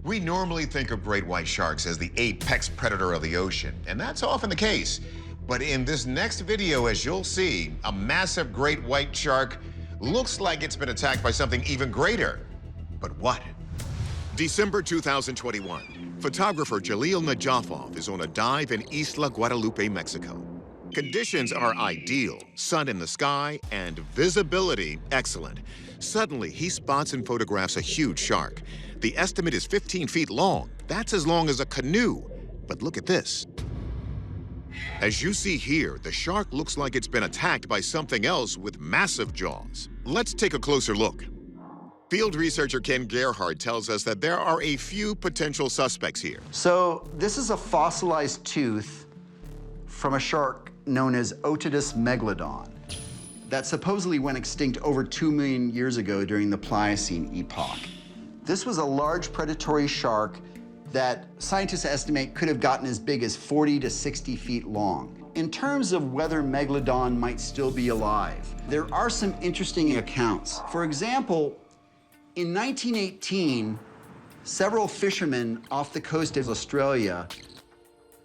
We normally think of great white sharks as the apex predator of the ocean, and that's often the case. But in this next video, as you'll see, a massive great white shark looks like it's been attacked by something even greater. But what? December 2021. Photographer Jalil Najafov is on a dive in Isla Guadalupe, Mexico. Conditions are ideal, sun in the sky, and visibility excellent. Suddenly, he spots and photographs a huge shark. The estimate is 15 feet long. That's as long as a canoe. But look at this. As you see here, the shark looks like it's been attacked by something else with massive jaws. Let's take a closer look. Field researcher Ken Gerhard tells us that there are a few potential suspects here. So this is a fossilized tooth from a shark known as Otodus megalodon that supposedly went extinct over 2 million years ago during the Pliocene epoch. This was a large predatory shark that scientists estimate could have gotten as big as 40 to 60 feet long. In terms of whether Megalodon might still be alive, there are some interesting accounts. For example, in 1918, several fishermen off the coast of Australia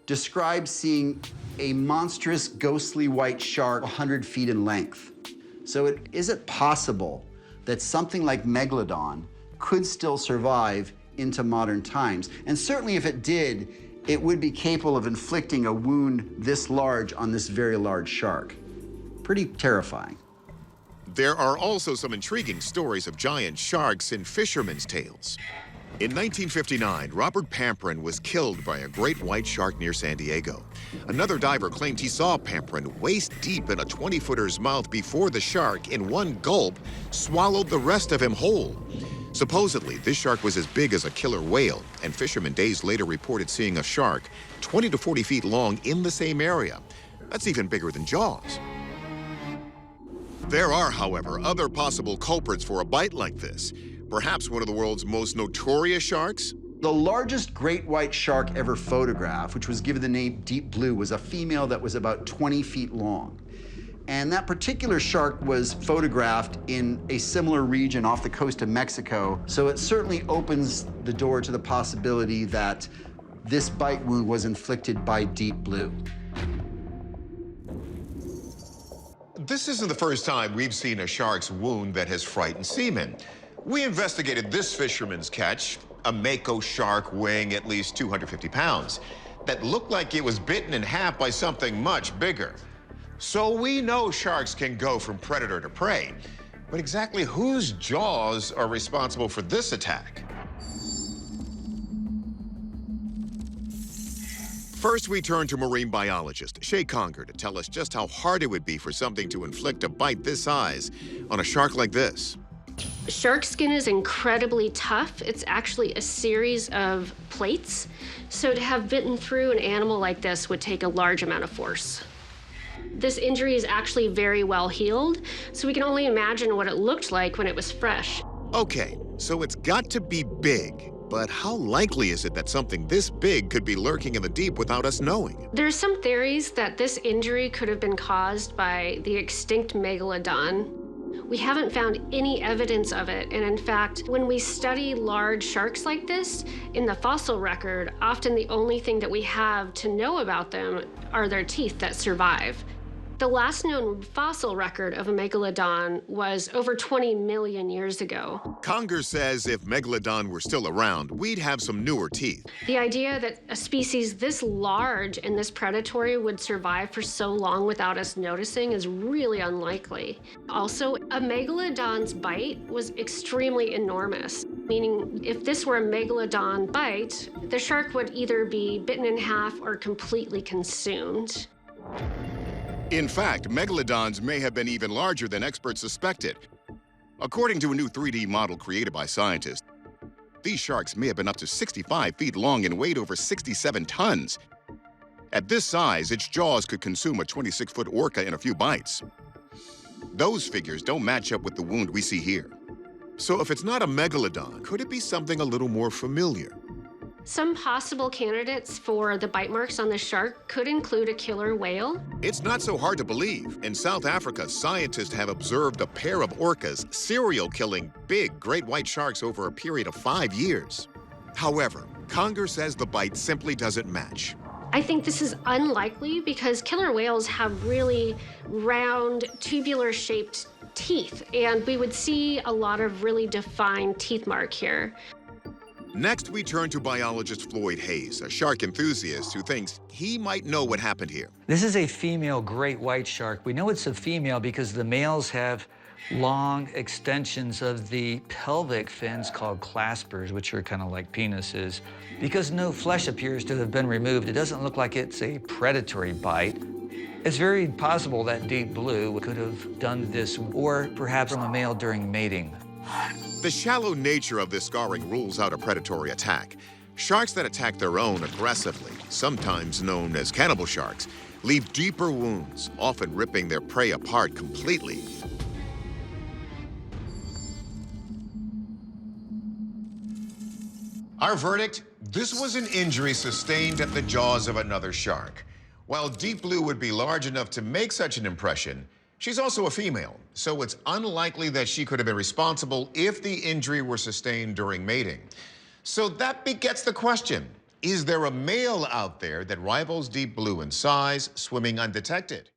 described seeing a monstrous ghostly white shark 100 feet in length. So is it possible that something like Megalodon could still survive into modern times? And certainly if it did, it would be capable of inflicting a wound this large on this very large shark. Pretty terrifying. There are also some intriguing stories of giant sharks in fishermen's tales. In 1959, Robert Pamprin was killed by a great white shark near San Diego. Another diver claimed he saw Pamprin waist deep in a 20-footer's mouth before the shark, in one gulp, swallowed the rest of him whole. Supposedly, this shark was as big as a killer whale, and fishermen days later reported seeing a shark 20 to 40 feet long in the same area. That's even bigger than Jaws. There are, however, other possible culprits for a bite like this. Perhaps one of the world's most notorious sharks? The largest great white shark ever photographed, which was given the name Deep Blue, was a female that was about 20 feet long. And that particular shark was photographed in a similar region off the coast of Mexico. So it certainly opens the door to the possibility that this bite wound was inflicted by Deep Blue. This isn't the first time we've seen a shark's wound that has frightened seamen. We investigated this fisherman's catch, a mako shark weighing at least 250 pounds, that looked like it was bitten in half by something much bigger. So we know sharks can go from predator to prey, but exactly whose jaws are responsible for this attack? First, we turn to marine biologist Shay Conger to tell us just how hard it would be for something to inflict a bite this size on a shark like this. Shark skin is incredibly tough. It's actually a series of plates. So to have bitten through an animal like this would take a large amount of force. This injury is actually very well healed, so we can only imagine what it looked like when it was fresh. Okay, so it's got to be big, but how likely is it that something this big could be lurking in the deep without us knowing? There's some theories that this injury could have been caused by the extinct megalodon. We haven't found any evidence of it, and in fact, when we study large sharks like this, in the fossil record, often the only thing that we have to know about them are their teeth that survive. The last known fossil record of a megalodon was over 20 million years ago. Conger says if Megalodon were still around, we'd have some newer teeth. The idea that a species this large and this predatory would survive for so long without us noticing is really unlikely. Also, a megalodon's bite was extremely enormous, meaning if this were a megalodon bite, the shark would either be bitten in half or completely consumed. In fact, megalodons may have been even larger than experts suspected. According to a new 3D model created by scientists, these sharks may have been up to 65 feet long and weighed over 67 tons. At this size, its jaws could consume a 26-foot orca in a few bites. Those figures don't match up with the wound we see here. So if it's not a megalodon, could it be something a little more familiar? Some possible candidates for the bite marks on the shark could include a killer whale. It's not so hard to believe. In South Africa, scientists have observed a pair of orcas serial killing big great white sharks over a period of 5 years. However, Conger says the bite simply doesn't match. I think this is unlikely because killer whales have really round, tubular-shaped teeth, and we would see a lot of really defined teeth mark here. Next, we turn to biologist Floyd Hayes, a shark enthusiast who thinks he might know what happened here. This is a female great white shark. We know it's a female because the males have long extensions of the pelvic fins called claspers, which are kind of like penises. Because no flesh appears to have been removed, it doesn't look like it's a predatory bite. It's very possible that Deep Blue could have done this, or perhaps from a male during mating. The shallow nature of this scarring rules out a predatory attack. Sharks that attack their own aggressively, sometimes known as cannibal sharks, leave deeper wounds, often ripping their prey apart completely. Our verdict? This was an injury sustained at the jaws of another shark. While Deep Blue would be large enough to make such an impression, she's also a female, so it's unlikely that she could have been responsible if the injury were sustained during mating. So that begets the question, is there a male out there that rivals Deep Blue in size, swimming undetected?